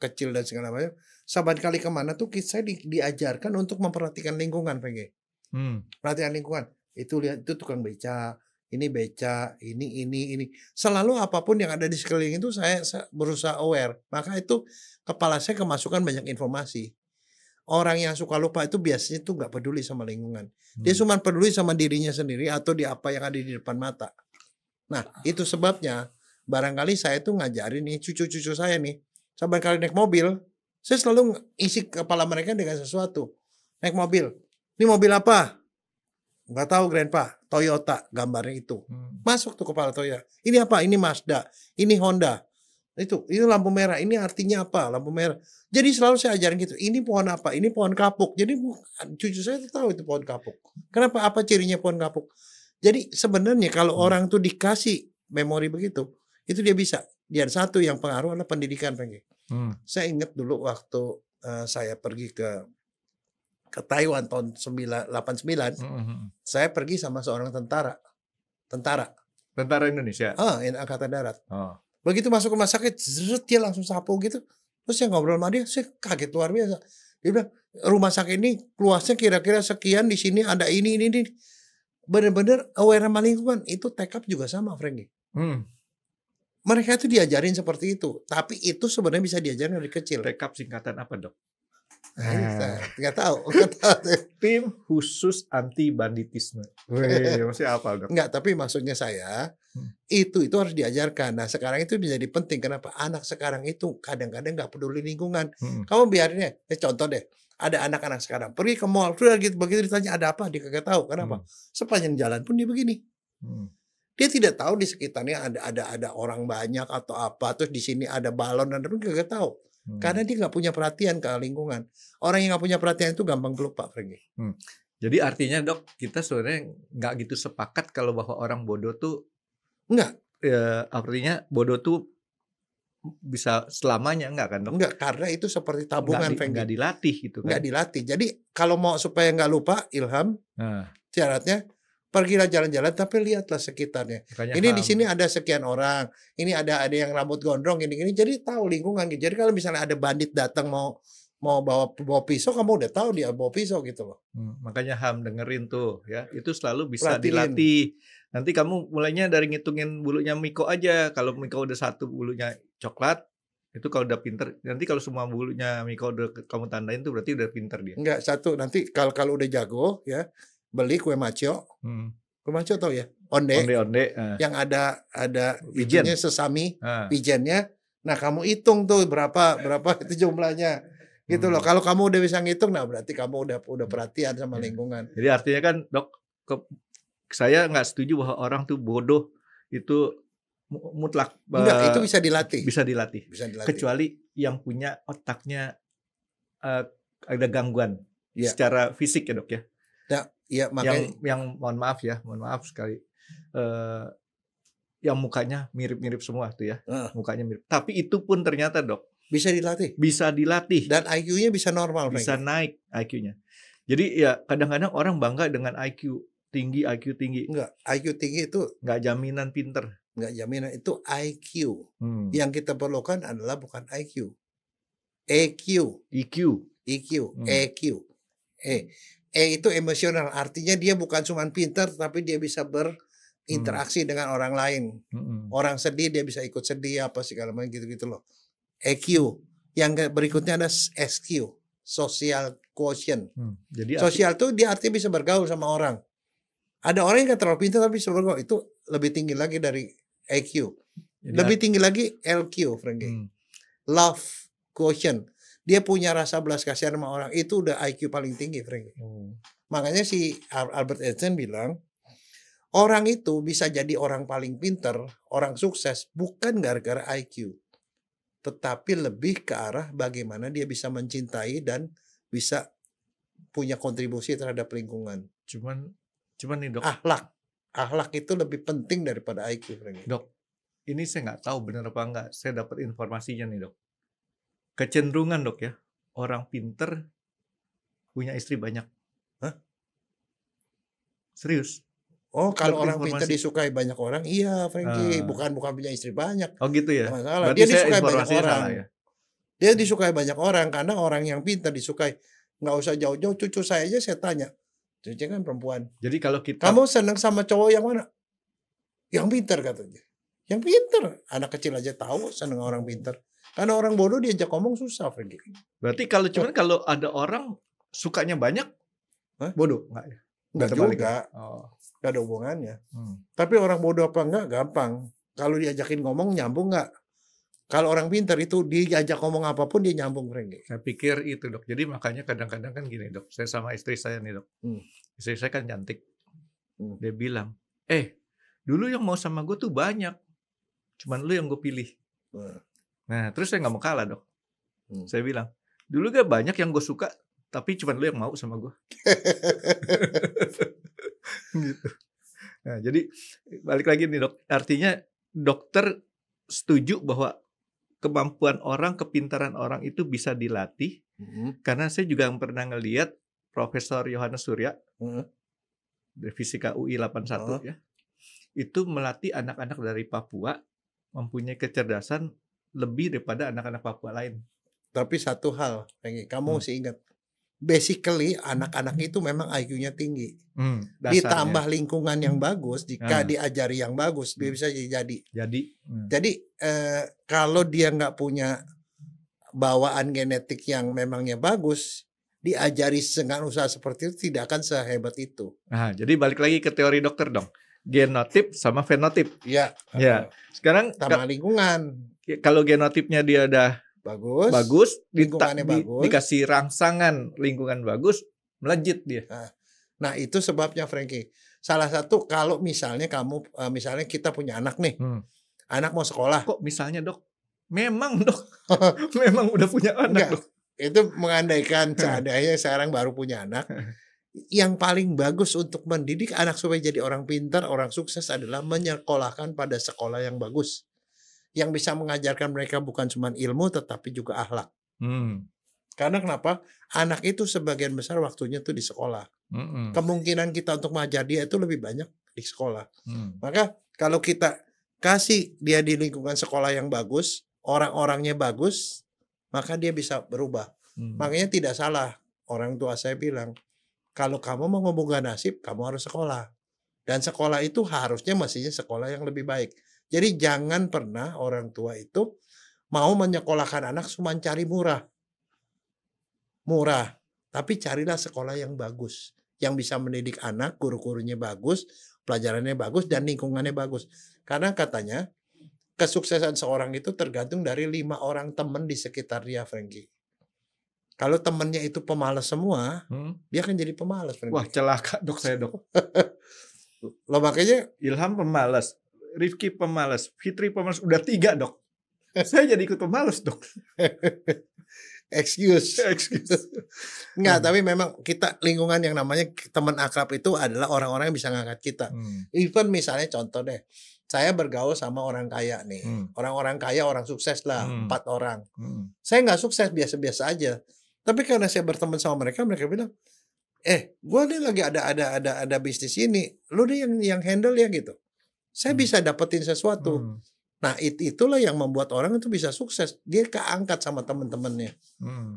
kecil dan segala macam, saban kali kemana tuh saya diajarkan untuk memperhatikan lingkungan, Frankie. Perhatian lingkungan. Itu lihat itu tukang beca, ini beca, ini. Selalu apapun yang ada di sekeliling itu saya berusaha aware. Maka itu kepala saya kemasukan banyak informasi. Orang yang suka lupa itu biasanya tuh nggak peduli sama lingkungan. Dia cuma peduli sama dirinya sendiri atau di apa yang ada di depan mata. Nah, itu sebabnya barangkali saya tuh ngajarin nih cucu-cucu saya nih. Saban kali naik mobil, saya selalu isi kepala mereka dengan sesuatu. Naik mobil. Ini mobil apa? Nggak tahu Grandpa. Toyota gambarnya itu. Masuk tuh kepala Toyota. Ini apa? Ini Mazda. Ini Honda. Itu lampu merah. Ini artinya apa? Lampu merah. Jadi selalu saya ajarin gitu. Ini pohon apa? Ini pohon kapuk. Jadi cucu saya tuh tahu itu pohon kapuk. Kenapa? Apa cirinya pohon kapuk? Jadi sebenarnya kalau orang tuh dikasih memori begitu, itu dia bisa. Dan satu yang pengaruh adalah pendidikan, Frankie. Saya ingat dulu waktu saya pergi ke Taiwan tahun 89, saya pergi sama seorang tentara Indonesia. Angkatan Darat. Begitu masuk rumah sakit, dia langsung sapu gitu. Terus saya ngobrol sama dia, saya kaget luar biasa. Dia bilang, rumah sakit ini luasnya kira-kira sekian, di sini ada ini. Benar-benar aware sama lingkungan. Itu tekap juga sama, Frankie. Mereka itu diajarin seperti itu. Tapi itu sebenarnya bisa diajarin dari kecil. Tekap singkatan apa Dok? Nggak tahu. Tim khusus anti banditisme. Maksudnya apa Dok? Enggak, tapi maksudnya saya itu harus diajarkan. Nah sekarang itu menjadi penting. Kenapa? Anak sekarang itu kadang-kadang nggak peduli lingkungan. Kamu biarin ya. Contoh deh. Ada anak-anak sekarang pergi ke mall. Begitu ditanya ada apa? Dia kagak tahu. Kenapa? Sepanjang jalan pun dia begini. Dia tidak tahu di sekitarnya ada orang banyak atau apa, terus di sini ada balon dan dia nggak tahu. Karena dia nggak punya perhatian ke lingkungan. Orang yang nggak punya perhatian itu gampang pelupa, Franky. Jadi artinya dok, kita sebenarnya nggak gitu sepakat kalau bahwa orang bodoh tuh Enggak. Ya, artinya bodoh tuh bisa selamanya enggak kan dok? Enggak, karena itu seperti tabungan, Franky. Nggak dilatih gitu kan? Nggak dilatih. Jadi kalau mau supaya nggak lupa, Ilham, syaratnya pergilah jalan-jalan tapi lihatlah sekitarnya. Ini di sini ada sekian orang, ini ada yang rambut gondrong gini-gini. Jadi tahu lingkungan gitu. Jadi kalau misalnya ada bandit datang mau bawa pisau, kamu udah tahu dia bawa pisau gitu loh. Makanya Ham dengerin tuh ya, itu selalu bisa dilatih. Nanti kamu mulainya dari ngitungin bulunya Miko aja. Kalau Miko udah 1 bulunya coklat, itu kalau udah pinter. Nanti kalau semua bulunya Miko udah kamu tandain tuh berarti udah pinter dia. Enggak, 1 nanti kalau udah jago ya, beli kue maco. Kue maco tau ya? Onde. Yang ada itunya sesami, pijennya. Nah, kamu hitung tuh berapa itu jumlahnya. Gitu loh. Kalau kamu udah bisa ngitung, nah berarti kamu udah perhatian sama lingkungan. Jadi artinya kan, Dok, saya nggak setuju bahwa orang tuh bodoh itu mutlak. Enggak, itu bisa dilatih. Bisa dilatih. Kecuali yang punya otaknya ada gangguan secara fisik ya, Dok ya. Ya, makanya yang mohon maaf sekali. Yang mukanya mirip-mirip semua tuh ya. Mukanya mirip. Tapi itu pun ternyata, Dok, bisa dilatih. Bisa dilatih. Dan IQ-nya bisa normal. Bisa naik IQ-nya. Jadi ya kadang-kadang orang bangga dengan IQ tinggi. Enggak, IQ tinggi itu enggak jaminan pinter. Enggak jaminan, itu IQ. Yang kita perlukan adalah bukan IQ. EQ. E itu emosional, artinya dia bukan cuma pintar tapi dia bisa berinteraksi dengan orang lain. Orang sedih dia bisa ikut sedih apa segala macam gitu loh. EQ. Yang berikutnya ada SQ, social quotient. Jadi sosial tuh dia artinya bisa bergaul sama orang. Ada orang yang gak terlalu pintar tapi bisa bergaul, itu lebih tinggi lagi dari EQ. Lebih tinggi lagi LQ, Franky. Love quotient. Dia punya rasa belas kasihan sama orang. Itu udah IQ paling tinggi, Franky. Makanya si Albert Einstein bilang, orang itu bisa jadi orang paling pintar, orang sukses, bukan gara-gara IQ. Tetapi lebih ke arah bagaimana dia bisa mencintai dan bisa punya kontribusi terhadap lingkungan. Cuman nih, Dok. Akhlak itu lebih penting daripada IQ, Franky. Dok, ini saya nggak tahu benar apa enggak. Saya dapat informasinya nih, Dok. Kecenderungan, Dok ya, orang pinter punya istri banyak. Hah? Serius? Oh, kalau orang pinter disukai banyak orang, iya, Franky. Bukan punya istri banyak. Oh gitu ya? Masalah. Dia disukai banyak orang. Ya? Dia disukai banyak orang karena orang yang pinter disukai. Nggak usah jauh-jauh, cucu saya aja saya tanya. Cucu kan perempuan. Jadi kalau kita... Kamu senang sama cowok yang mana? Yang pinter katanya. Yang pinter. Anak kecil aja tahu senang orang pinter. Karena orang bodoh diajak ngomong susah, Franky. Berarti kalau ada orang sukanya banyak, bodoh nggak ya? Nggak juga. Nggak ada hubungannya. Tapi orang bodoh apa enggak gampang. Kalau diajakin ngomong nyambung nggak? Kalau orang pintar itu diajak ngomong apapun dia nyambung, Franky. Saya pikir itu, Dok. Jadi makanya kadang-kadang kan gini, Dok. Saya sama istri saya nih, Dok. Istri saya kan cantik. Dia bilang, dulu yang mau sama gue tuh banyak. Cuman lu yang gue pilih. Nah, terus saya nggak mau kalah, Dok. Saya bilang, dulu gak banyak yang gue suka, tapi cuman lu yang mau sama gue. Gitu. Nah, jadi balik lagi nih, Dok. Artinya dokter setuju bahwa kemampuan orang, kepintaran orang itu bisa dilatih. Karena saya juga pernah ngelihat Profesor Yohanes Surya dari Fisika UI 81 ya. Itu melatih anak-anak dari Papua mempunyai kecerdasan lebih daripada anak-anak Papua lain. Tapi satu hal, kamu mesti ingat, basically anak-anak itu memang IQ-nya tinggi. Ditambah lingkungan yang bagus, jika diajari yang bagus, dia bisa jadi. Jadi kalau dia nggak punya bawaan genetik yang memangnya bagus, diajari dengan usaha seperti itu tidak akan sehebat itu. Nah, jadi balik lagi ke teori dokter dong. Genotip sama fenotip. Ya. Sekarang sama lingkungan. Kalau genotipnya dia udah bagus, lingkungannya bagus, dikasih rangsangan lingkungan bagus, melejit dia. Nah, itu sebabnya, Franky. salah satu kalau misalnya kamu misalnya kita punya anak nih. Anak mau sekolah. Kok misalnya, Dok? Memang, Dok. Memang udah punya anak, Enggak, Dok. itu mengandaikan seandainya sekarang baru punya anak. Yang paling bagus untuk mendidik anak supaya jadi orang pintar, orang sukses adalah menyekolahkan pada sekolah yang bagus. Yang bisa mengajarkan mereka bukan cuma ilmu tetapi juga akhlak. Karena kenapa? Anak itu sebagian besar waktunya tuh di sekolah. Kemungkinan kita untuk mengajar dia itu lebih banyak di sekolah. Maka kalau kita kasih dia di lingkungan sekolah yang bagus, orang-orangnya bagus, maka dia bisa berubah. Makanya tidak salah orang tua saya bilang, kalau kamu mau ngubah nasib, kamu harus sekolah. Dan sekolah itu harusnya mestinya sekolah yang lebih baik. Jadi jangan pernah orang tua itu mau menyekolahkan anak cuma cari murah. Tapi carilah sekolah yang bagus. Yang bisa mendidik anak, guru-gurunya bagus, pelajarannya bagus, dan lingkungannya bagus. Karena katanya kesuksesan seorang itu tergantung dari 5 orang teman di sekitar dia, Frankie. Kalau temannya itu pemalas semua, dia akan jadi pemalas, Frankie. Wah, celaka, Dok, saya, Dok. Loh, makanya Ilham pemalas, Rifki pemalas, Fitri pemalas, udah 3, Dok. Saya jadi ikut pemalas, Dok. excuse. Enggak, tapi memang kita lingkungan yang namanya teman akrab itu adalah orang-orang yang bisa ngangkat kita. Even misalnya contoh deh, saya bergaul sama orang kaya nih. Orang-orang kaya, orang sukses lah, 4 orang. Saya nggak sukses, biasa-biasa aja. Tapi karena saya berteman sama mereka bilang, gue nih lagi ada bisnis ini, lu deh yang handle ya gitu. Saya bisa dapetin sesuatu. Nah itulah yang membuat orang itu bisa sukses. Dia keangkat sama teman-temannya.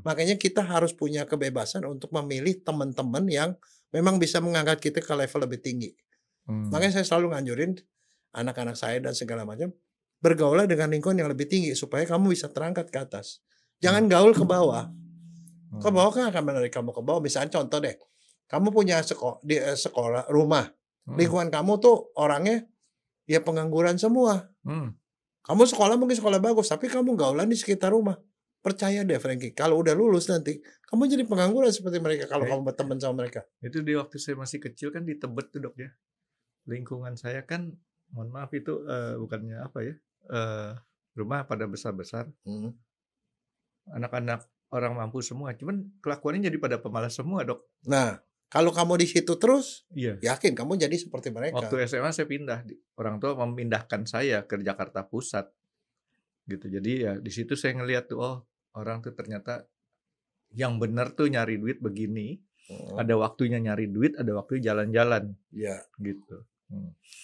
Makanya kita harus punya kebebasan untuk memilih teman-teman yang memang bisa mengangkat kita ke level lebih tinggi. Makanya saya selalu nganjurin anak-anak saya dan segala macam, bergaulah dengan lingkungan yang lebih tinggi supaya kamu bisa terangkat ke atas. Jangan gaul ke bawah. Ke bawah kan akan menarik kamu ke bawah. Misalnya contoh deh, kamu punya sekolah rumah, lingkungan kamu tuh orangnya ya pengangguran semua. Kamu sekolah mungkin sekolah bagus, tapi kamu gaulan di sekitar rumah. Percaya deh, Frankie, kalau udah lulus nanti, kamu jadi pengangguran seperti mereka kalau kamu berteman sama mereka. Itu di waktu saya masih kecil kan di Tebet tuh, Dok, ya. Lingkungan saya kan, mohon maaf itu bukannya apa ya, rumah pada besar-besar. Anak-anak orang mampu semua, cuman kelakuannya jadi pada pemalas semua, Dok. Nah, kalau kamu di situ terus, iya, yakin kamu jadi seperti mereka. Waktu SMA saya pindah, orang tua memindahkan saya ke Jakarta Pusat, gitu. Jadi ya di situ saya ngelihat tuh, oh orang tuh ternyata yang benar tuh nyari duit begini, ada waktunya nyari duit, ada waktu jalan-jalan, ya, gitu.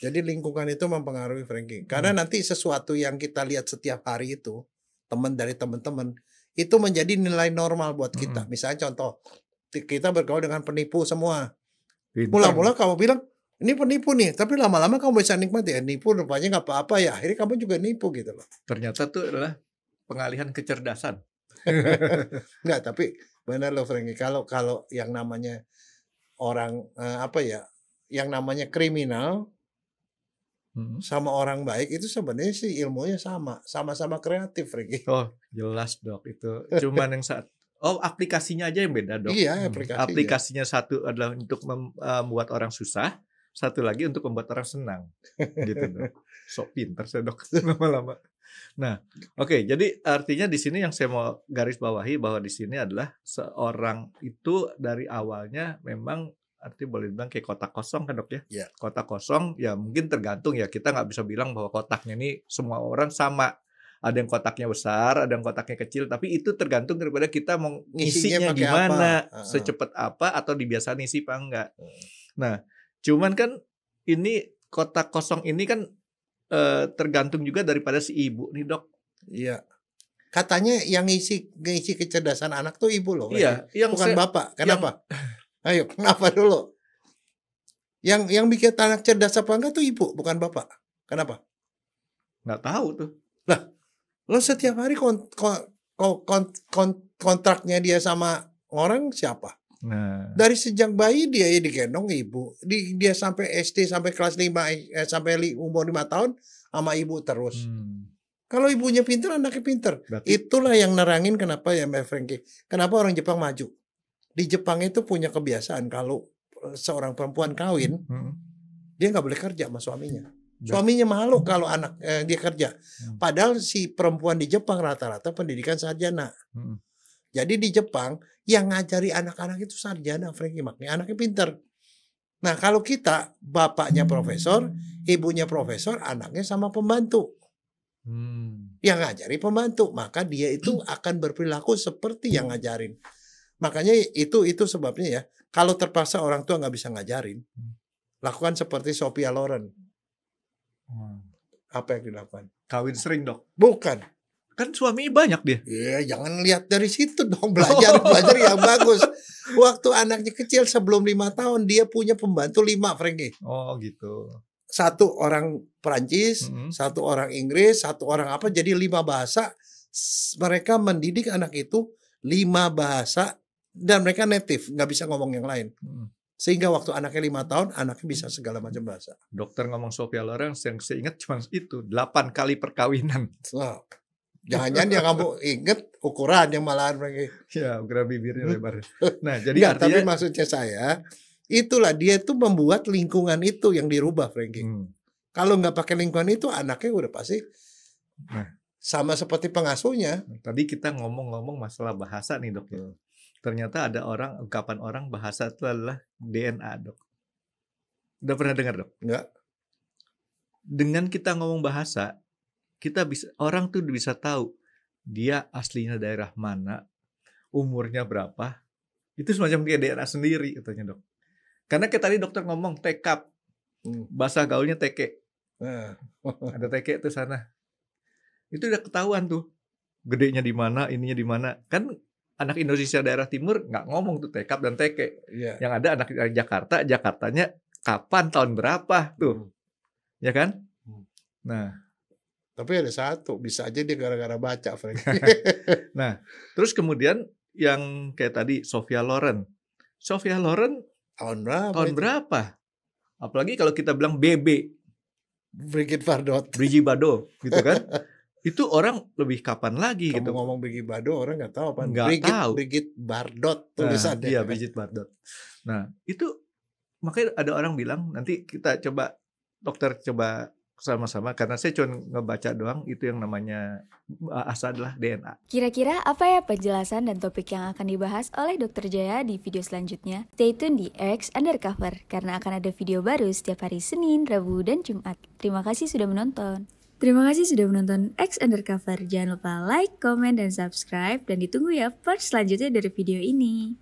Jadi lingkungan itu mempengaruhi, Frankie. Karena nanti sesuatu yang kita lihat setiap hari itu, teman dari teman-teman, itu menjadi nilai normal buat kita. Misalnya contoh, kita bergaul dengan penipu semua. Mula-mula kamu bilang, ini penipu nih. Tapi lama-lama kamu bisa nikmati. Nipu rupanya nggak apa-apa ya. Akhirnya kamu juga nipu gitu loh. Ternyata tuh adalah pengalihan kecerdasan. Enggak, tapi benar loh, Frankie. Kalau yang namanya orang, yang namanya kriminal sama orang baik itu sebenarnya sih ilmunya sama-sama kreatif, Frankie. Oh, jelas, Dok, itu. Cuman yang aplikasinya aja yang beda, Dok. Iya, aplikasinya satu adalah untuk membuat orang susah, satu lagi untuk membuat orang senang. Gitu, Dok. Sok pinter saya, Dok, lama-lama. Nah, oke, jadi artinya di sini yang saya mau garis bawahi bahwa di sini adalah seorang itu dari awalnya memang arti boleh bilang kayak kotak kosong kan, Dok, ya? Yeah. Kotak kosong ya mungkin tergantung ya, kita nggak bisa bilang bahwa kotaknya ini semua orang sama. Ada yang kotaknya besar, ada yang kotaknya kecil, tapi itu tergantung daripada kita mau ngisinya gimana, secepat apa atau dibiasain ngisi apa enggak. Nah, cuman kan ini kotak kosong ini kan tergantung juga daripada si ibu nih, Dok. Iya. Katanya yang ngisi kecerdasan anak tuh ibu loh. Iya, bukan bapak. Kenapa? Ayo, kenapa dulu? Yang bikin anak cerdas apa enggak tuh ibu, bukan bapak. Kenapa? Nggak tahu tuh. Lah, lo setiap hari kontraknya dia sama orang siapa? Nah. Dari sejak bayi dia ya digendong ibu. Dia sampai SD, sampai kelas 5, sampai umur 5 tahun sama ibu terus. Kalau ibunya pintar, anaknya pintar. Itulah yang nerangin kenapa ya, Mbak Frankie. Kenapa orang Jepang maju. Di Jepang itu punya kebiasaan kalau seorang perempuan kawin, dia nggak boleh kerja sama suaminya. Suaminya malu kalau anak dia kerja. Padahal si perempuan di Jepang rata-rata pendidikan sarjana. Jadi di Jepang yang ngajari anak-anak itu sarjana, Frankie, makanya anaknya pinter. Nah kalau kita bapaknya profesor, ibunya profesor, anaknya sama pembantu. Yang ngajari pembantu, maka dia itu akan berperilaku seperti yang ngajarin. Makanya itu sebabnya ya. Kalau terpaksa orang tua nggak bisa ngajarin, lakukan seperti Sophia Loren. Apa yang dilakukan? Kawin sering, Dok. Bukan. Kan suami banyak dia. Ya jangan lihat dari situ dong. Belajar yang bagus. Waktu anaknya kecil sebelum 5 tahun dia punya pembantu 5, Frankie. Oh gitu. 1 orang Perancis, 1 orang Inggris, 1 orang apa, jadi 5 bahasa. Mereka mendidik anak itu 5 bahasa dan mereka native, nggak bisa ngomong yang lain. Sehingga waktu anaknya 5 tahun, anaknya bisa segala macam bahasa. Dokter ngomong Sophia Loren, yang saya ingat cuma itu 8 kali perkawinan. Wow. Jangan-jangan yang kamu inget ukuran yang malahan Frankie. Ya, ukuran bibirnya lebar. Nah, jadi Nggak, artinya tapi maksudnya saya, itulah dia tuh membuat lingkungan itu yang dirubah, Frankie. Kalau nggak pakai lingkungan itu, anaknya udah pasti sama seperti pengasuhnya. Tadi kita ngomong-ngomong masalah bahasa nih, Dok. Ternyata ada ungkapan orang bahasa itu adalah DNA, Dok. Udah pernah dengar, Dok? Enggak. Dengan kita ngomong bahasa, orang tuh bisa tahu dia aslinya daerah mana, umurnya berapa. Itu semacam kayak DNA sendiri, katanya, Dok. Karena kayak tadi dokter ngomong tekap, bahasa gaulnya teke. Ada teke tuh sana. Itu udah ketahuan tuh, gedenya di mana, ininya di mana. Kan anak Indonesia daerah timur nggak ngomong tuh tekap dan teke. Yang ada anak Jakarta, Jakartanya kapan, tahun berapa tuh, ya kan? Nah, tapi ada satu, bisa aja dia gara-gara baca, Frank. Nah, terus kemudian yang kayak tadi Sophia Loren tahun berapa? Apalagi kalau kita bilang BB, Brigitte Bardot, gitu kan? Itu orang lebih kapan lagi? Kamu gitu. Ngomong Brigitte Bardot orang nggak tahu apa. Brigitte Bardot tulisannya. Iya, Brigitte Bardot. Nah, itu makanya ada orang bilang nanti kita coba dokter coba sama-sama, karena saya cuma ngebaca doang, itu yang namanya bahasa adalah DNA. Kira-kira apa ya penjelasan dan topik yang akan dibahas oleh Dr. Jaya di video selanjutnya? Stay tune di X Undercover, karena akan ada video baru setiap hari Senin, Rabu, dan Jumat. Terima kasih sudah menonton. Terima kasih sudah menonton X Undercover. Jangan lupa like, comment, dan subscribe. Dan ditunggu ya part selanjutnya dari video ini.